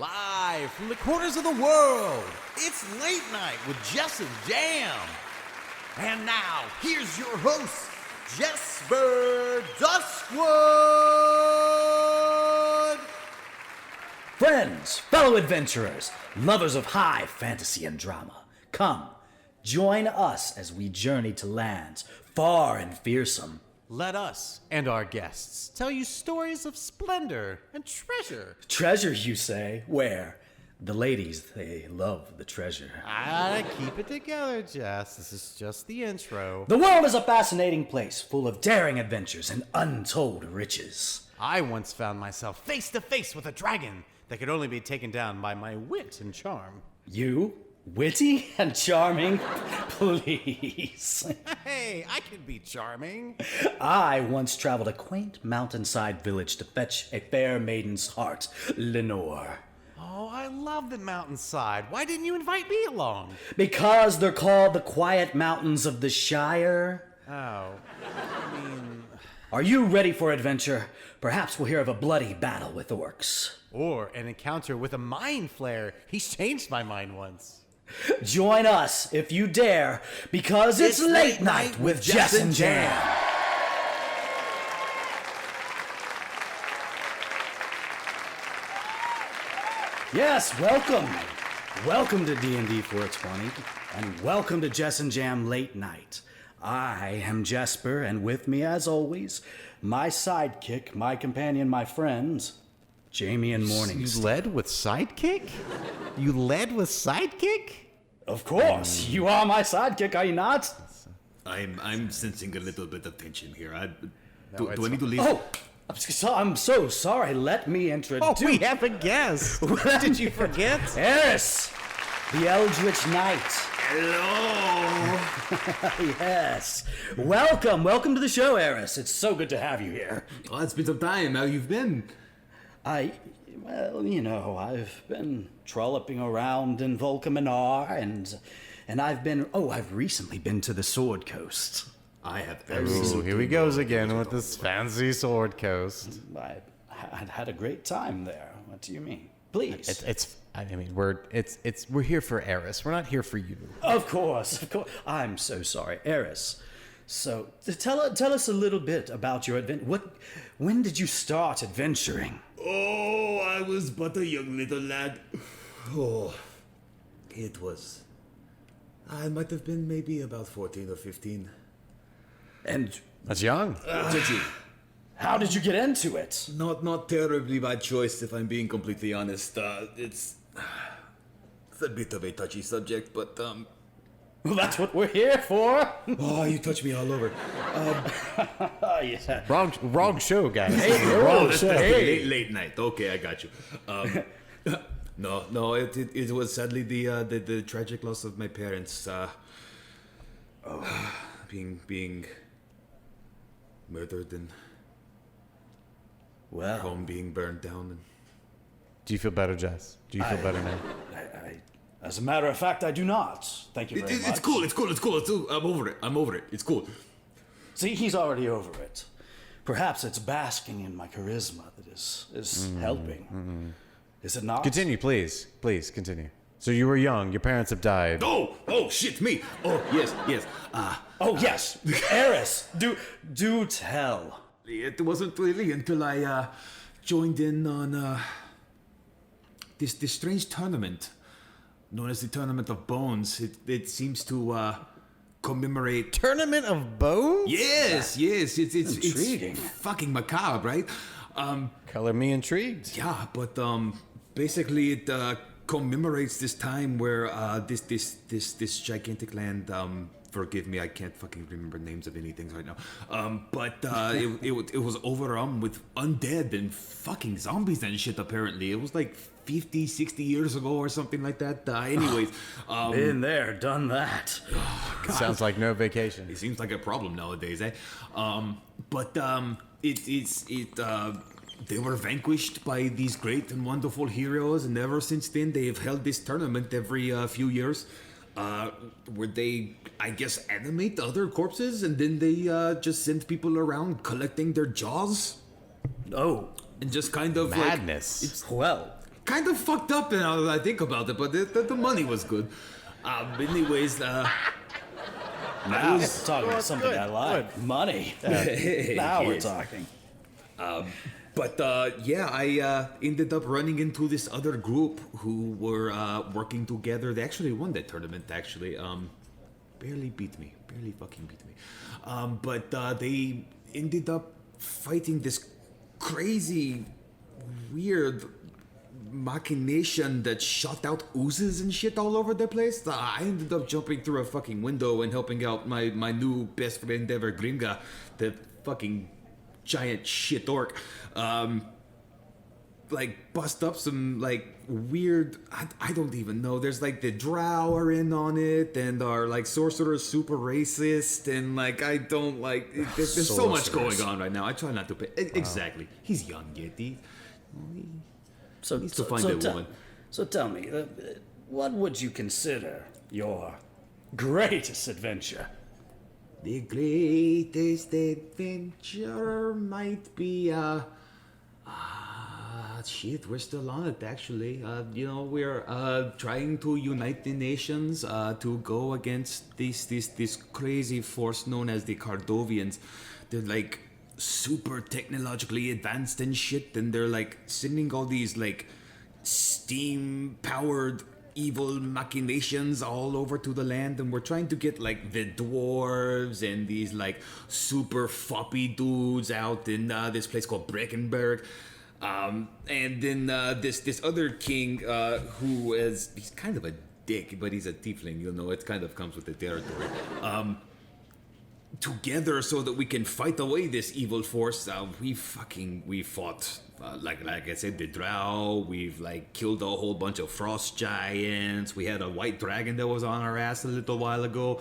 Live from the corners of the world, it's Late Night with Jes and Jam. And now, here's your host, Jesper Duskwood. Friends, fellow adventurers, lovers of high fantasy and drama, come, join us as we journey to lands far and fearsome. Let us and our guests tell you stories of splendor and treasure. Treasure, you say? Where? The ladies, they love the treasure. Keep it together, Jess. This is just the intro. The world is a fascinating place, full of daring adventures and untold riches. I once found myself face to face with a dragon that could only be taken down by my wit and charm. You? Witty and charming? Please. Hey, I can be charming. I once traveled a quaint mountainside village to fetch a fair maiden's heart, Lenore. Oh, I love the mountainside. Why didn't you invite me along? Because they're called the Quiet Mountains of the Shire. Oh, I mean... Are you ready for adventure? Perhaps we'll hear of a bloody battle with orcs. Or an encounter with a mind flare. He's changed my mind once. Join us if you dare, because it's Late Night with Jes and Jam. Yes, welcome. Welcome to D&D 420, and welcome to Jes and Jam Late Night. I am Jesper, and with me, as always, my sidekick, my companion, my friends, Jamie and Morningstar. You led with sidekick? You led with sidekick? Of course, you are my sidekick, are you not? I'm sensing a little bit of tension here. Do I it's need to leave? Oh, I'm so sorry. Let me introduce. Oh, we have a guest. Did you forget? Aeris, the Eldritch Knight. Hello. Yes. Welcome to the show, Aeris. It's so good to have you here. Oh, it's been some time. How you've been? I've been trolloping around in Volcaminar, and I've recently been to the Sword Coast. I have. Ooh, here he goes again with this fancy Sword Coast. I had a great time there. What do you mean? Please. We're here for Aeris. We're not here for you. Of course. I'm so sorry, Aeris. So, tell us a little bit about your adventure. When did you start adventuring? Oh, I was but a young little lad. Oh, it was. I might have been maybe about 14 or 15. And That's young. how did you get into it? Not terribly by choice, if I'm being completely honest. It's a bit of a touchy subject, but Well, that's what we're here for. Oh, you touch me all over. Yeah. Wrong show, guys. Hey, late night. Okay, I got you. No, it was sadly the tragic loss of my parents. Being murdered and home being burned down. Do you feel better, Jess? Do you feel better now? As a matter of fact, I do not. Thank you very much. It's cool. I'm over it. It's cool. See, he's already over it. Perhaps it's basking in my charisma that is helping. Is it not? Continue, please. Please, continue. So you were young. Your parents have died. Oh, shit, me. Oh, yes. Yes. Aeris, do tell. It wasn't really until I joined in on this strange tournament known as the Tournament of Bones. It seems to commemorate... Tournament of Bones? Yes. It's intriguing. It's fucking macabre, right? Color me intrigued. Yeah, but basically it commemorates this time where this gigantic land... forgive me, I can't fucking remember names of anything right now. But it was overrun with undead and fucking zombies and shit, apparently. It was like 50, 60 years ago or something like that. Anyways. Been there, done that. Sounds like no vacation. It seems like a problem nowadays, eh? They were vanquished by these great and wonderful heroes, and ever since then they have held this tournament every few years. Where they, I guess, animate other corpses, and then they just send people around collecting their jaws. Oh, And just kind of madness. Like, it's kind of fucked up now that I think about it, but the money was good. Anyways, Now we're talking about something I like. Money. Now we're talking. But yeah, I ended up running into this other group who were working together. They actually won that tournament, actually. Barely fucking beat me. But they ended up fighting this crazy, weird machination that shot out oozes and shit all over the place. I ended up jumping through a fucking window and helping out my new best friend ever, Grimga, the fucking giant shit orc. Like bust up some like weird, I don't even know. There's like the drow are in on it, and our like sorcerer's super racist, and like I don't like. There's so much going on right now. I try not to pay. Exactly. He's young yet. He needs to find a woman. So tell me, what would you consider your greatest adventure? The greatest adventure might be shit, we're still on it actually. We're trying to unite the nations to go against this crazy force known as the Cardovians. They're like super technologically advanced and shit, and they're like sending all these like steam powered evil machinations all over to the land, and we're trying to get like the dwarves and these like super foppy dudes out in this place called Breckenberg. And then this other king who he's kind of a dick, but he's a tiefling, it kind of comes with the territory. Together so that we can fight away this evil force. We fought like I said, the drow. We've like killed a whole bunch of frost giants. We had a white dragon that was on our ass a little while ago.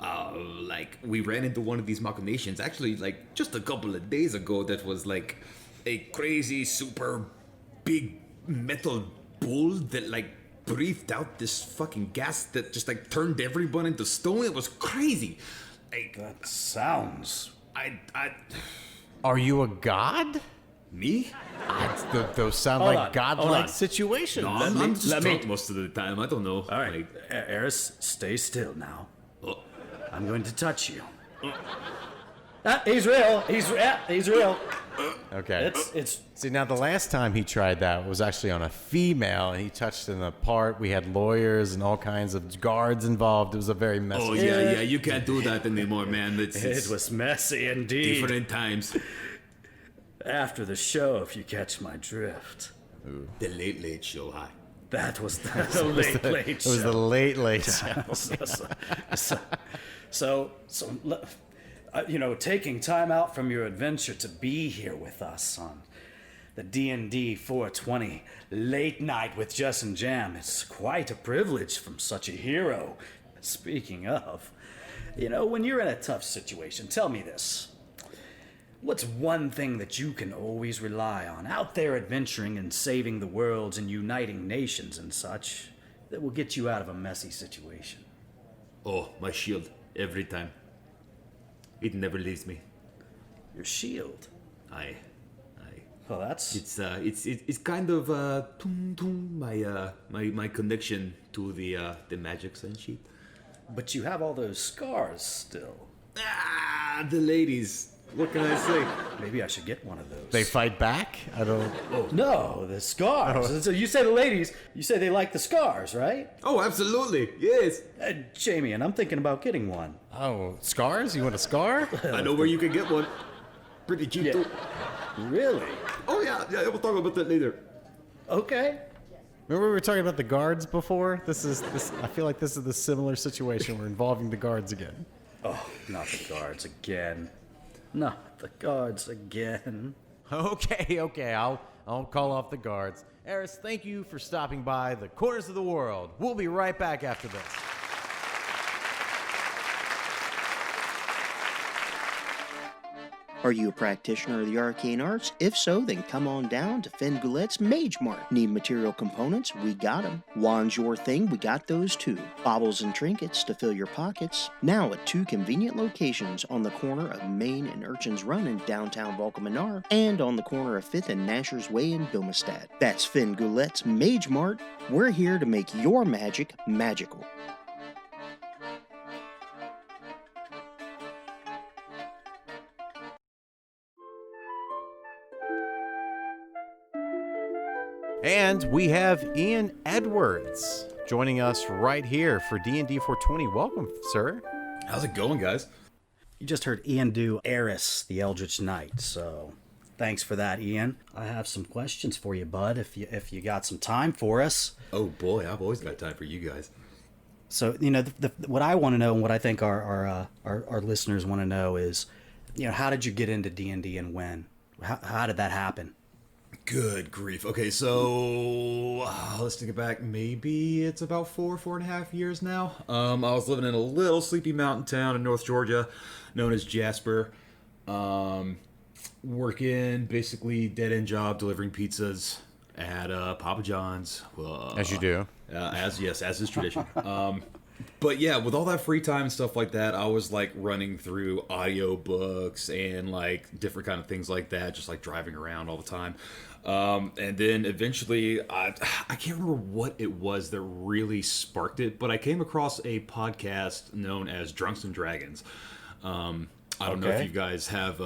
Like we ran into one of these machinations actually like just a couple of days ago that was like a crazy super big metal bull that like breathed out this fucking gas that just like turned everyone into stone. It was crazy. Like, That sounds... Are you a god? me? Those sound Hold like on, godlike hold on. situations. No, I'm just drunk most of the time. I don't know. All right, Aeris, stay still now. Oh. I'm going to touch you. He's real. He's real. Okay. It's See, now the last time he tried that was actually on a female, and he touched in a part. We had lawyers and all kinds of guards involved. It was a very messy. Oh yeah. You can't do that anymore, man. it was messy indeed. different times. After the show, if you catch my drift. The late show. Hi. That was the late It was the late show. So, taking time out from your adventure to be here with us on the D&D 420 late night with Jes and Jam is quite a privilege from such a hero. Speaking of, when you're in a tough situation, tell me this. What's one thing that you can always rely on out there adventuring and saving the worlds and uniting nations and such that will get you out of a messy situation? Oh, my shield. Every time. It never leaves me. Your shield. Aye. Well, that's... It's kind of my connection to the magic sunsheet. But you have all those scars still. The ladies. What can I say? Maybe I should get one of those. They fight back? I don't... No, the scars. So you say the ladies, you say they like the scars, right? Oh, absolutely. Yes. Jamie, and I'm thinking about getting one. Oh, scars? You want a scar? I know where you can get one. Pretty cheap Yeah. too. Really? Oh yeah. We'll talk about that later. Okay. Remember we were talking about the guards before? This. I feel like this is the similar situation. We're involving the guards again. Oh, not the guards again. Not the guards again. Okay. I'll call off the guards. Aeris, thank you for stopping by the Corners of the World. We'll be right back after this. Are you a practitioner of the arcane arts? If so, then come on down to Finn Goulette's Mage Mart. Need material components? We got them. Wands your thing? We got those too. Baubles and trinkets to fill your pockets. Now at 2 convenient locations on the corner of Main and Urchin's Run in downtown Valkaminar and on the corner of 5th and Nasher's Way in Bilmestad. That's Finn Goulette's Mage Mart. We're here to make your magic magical. And we have Ian Edwards joining us right here for D&D 420. Welcome, sir. How's it going, guys? You just heard Ian do Aeris the Eldritch Knight, so thanks for that, Ian. I have some questions for you, bud, if you got some time for us. Oh boy, I've always got time for you guys. So, you know, what I want to know and what I think our listeners want to know is, you know, how did you get into D&D and when? How did that happen? Good grief. Okay, so let's take it back. Maybe it's about 4.5 years now. I was living in a little sleepy mountain town in North Georgia known as Jasper. Working basically dead-end job delivering pizzas at Papa John's. As you do. As is tradition. But yeah, with all that free time and stuff like that, I was like running through audiobooks and like different kind of things like that, just like driving around all the time. And then eventually, I can't remember what it was that really sparked it, but I came across a podcast known as Drunks and Dragons. I don't know if you guys have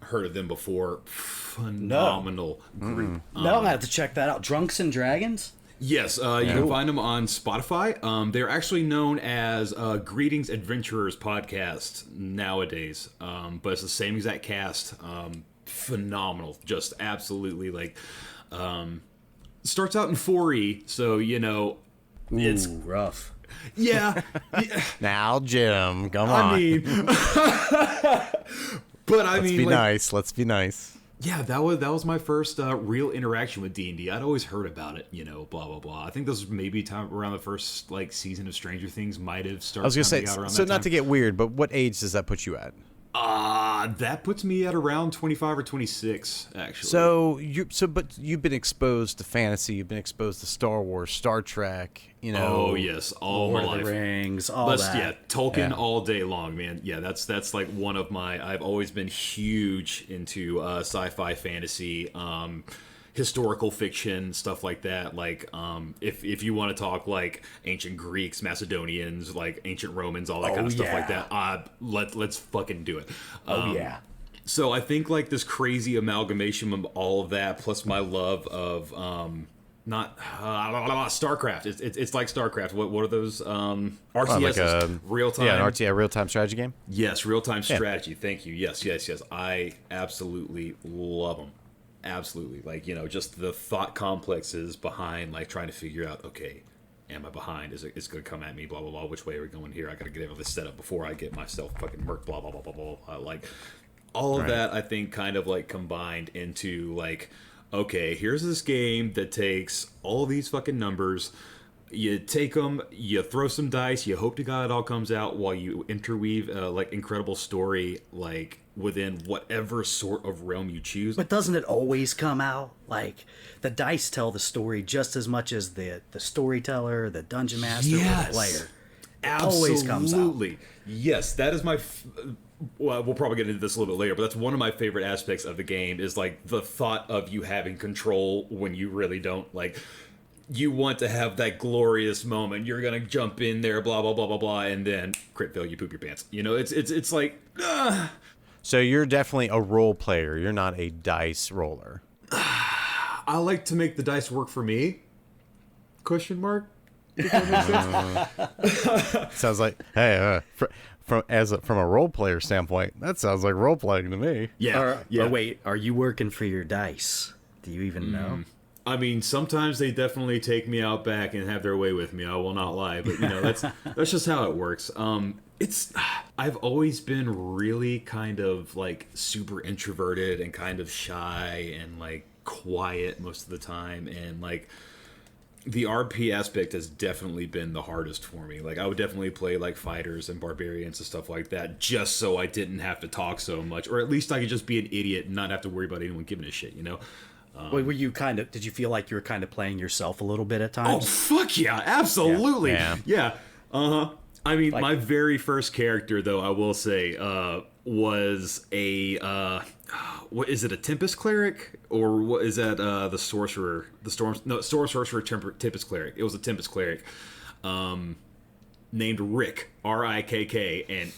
heard of them before. Phenomenal group. No, I have to check that out. Drunks and Dragons? Yes, you can find them on Spotify. They're actually known as Greetings Adventurers Podcast nowadays, but it's the same exact cast. Phenomenal, just absolutely like. Starts out in 4E, so you know, it's rough. Yeah. Now, Jim, come on. I mean, but I mean, Let's be nice. Yeah, that was my first real interaction with D&D. I'd always heard about it, you know, blah blah blah. I think this was maybe time around the first like season of Stranger Things might have started. I was gonna say, out around so that not time. to get weird, but what age does that put you at? That puts me at around 25 or 26, actually. But you've been exposed to fantasy. You've been exposed to Star Wars, Star Trek. You know. Oh yes, all Lord my life. of the Rings, all that. Yeah, Tolkien all day long, man. Yeah, that's like one of my. I've always been huge into sci-fi, fantasy, historical fiction, stuff like that. Like, if you want to talk like ancient Greeks, Macedonians, like ancient Romans, all that kind of stuff like that. Let's fucking do it. So I think like this crazy amalgamation of all of that, plus my love of StarCraft. It's like StarCraft. What are those? RTS, real time. Yeah, real time strategy game. Yes, real time strategy. Thank you. Yes. I absolutely love them. Absolutely, like, you know, just the thought complexes behind like trying to figure out, okay, am I behind? Is it going to come at me? Blah blah blah. Which way are we going here? I got to get all this set up before I get myself fucking murked. Blah blah blah blah blah. blah. Like all of that, I think, kind of like combined into like, okay, here's this game that takes all these fucking numbers. You take them, you throw some dice, you hope to God it all comes out while you interweave like incredible story like within whatever sort of realm you choose. But doesn't it always come out? Like, the dice tell the story just as much as the storyteller, the dungeon master, or the player. Absolutely. Always comes out. Yes, that is my... well, we'll probably get into this a little bit later, but that's one of my favorite aspects of the game is like the thought of you having control when you really don't. Like, you want to have that glorious moment. You're gonna jump in there, blah blah blah blah blah, and then crit fail, you poop your pants. You know, it's like. So you're definitely a role player. You're not a dice roller. I like to make the dice work for me. Question mark. Sounds like, hey, from a role player standpoint, that sounds like role playing to me. Yeah. Or wait, are you working for your dice? Do you even know? I mean, sometimes they definitely take me out back and have their way with me. I will not lie, but you know, that's just how it works. I've always been really kind of like super introverted and kind of shy and like quiet most of the time, and like the RP aspect has definitely been the hardest for me. Like, I would definitely play like fighters and barbarians and stuff like that, just so I didn't have to talk so much, or at least I could just be an idiot and not have to worry about anyone giving a shit, you know? Were you did you feel like you were kind of playing yourself a little bit at Oh, times? fuck yeah, absolutely. Yeah. Uh-huh. I mean, Like- my very first character, though, I will say, was a, what is it, a Tempest Cleric? Or what is that, the Sorcerer? Sorcerer Tempest Cleric. It was a Tempest Cleric. Named Rick, R-I-K-K, and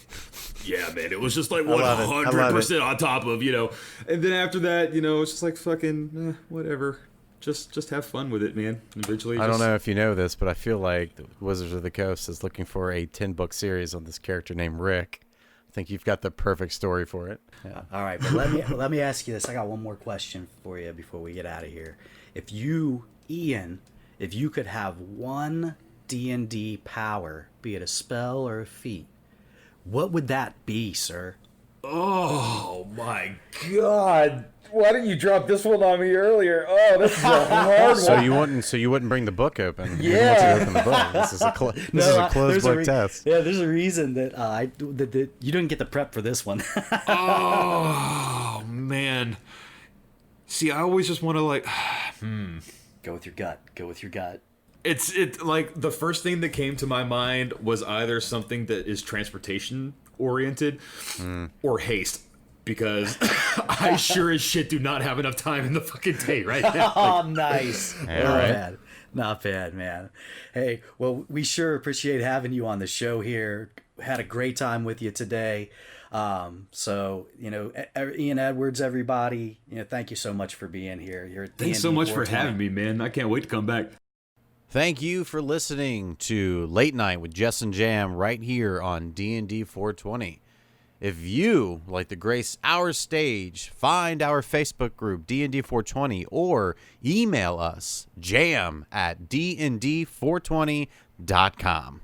yeah, man, it was just like love it. 100% on top of, you know, and then after that, you know, it's just like fucking, whatever. Just have fun with it, man. Eventually, I don't know if you know this, but I feel like the Wizards of the Coast is looking for a 10-book series on this character named Rick. I think you've got the perfect story for it. Yeah. All right, but let me ask you this. I got one more question for you before we get out of here. If you, Ian, if you could have one D&D power, be it a spell or a feat, what would that be, sir? Oh my god! Why didn't you drop this one on me earlier? Oh, this is a hard one. So you wouldn't bring the book open. You Yeah. wouldn't want to open the book. This is a closed book test. Yeah, there's a reason that that you didn't get the prep for this one. Oh man! See, I always just want to like, Go with your gut. Go with your gut. It's like the first thing that came to my mind was either something that is transportation oriented or haste, because I sure as shit do not have enough time in the fucking day right now. Oh, nice. Yeah, Not right. bad. Not bad, man. Hey, well, we sure appreciate having you on the show here. Had a great time with you today. So, you know, Ian Edwards, everybody, you know, thank you so much for being here. Thanks so much for having me, man. I can't wait to come back. Thank you for listening to Late Night with Jes and Jam right here on D&D 420. If you like to grace our stage, find our Facebook group, D&D 420, or email us, jam@dnd420.com.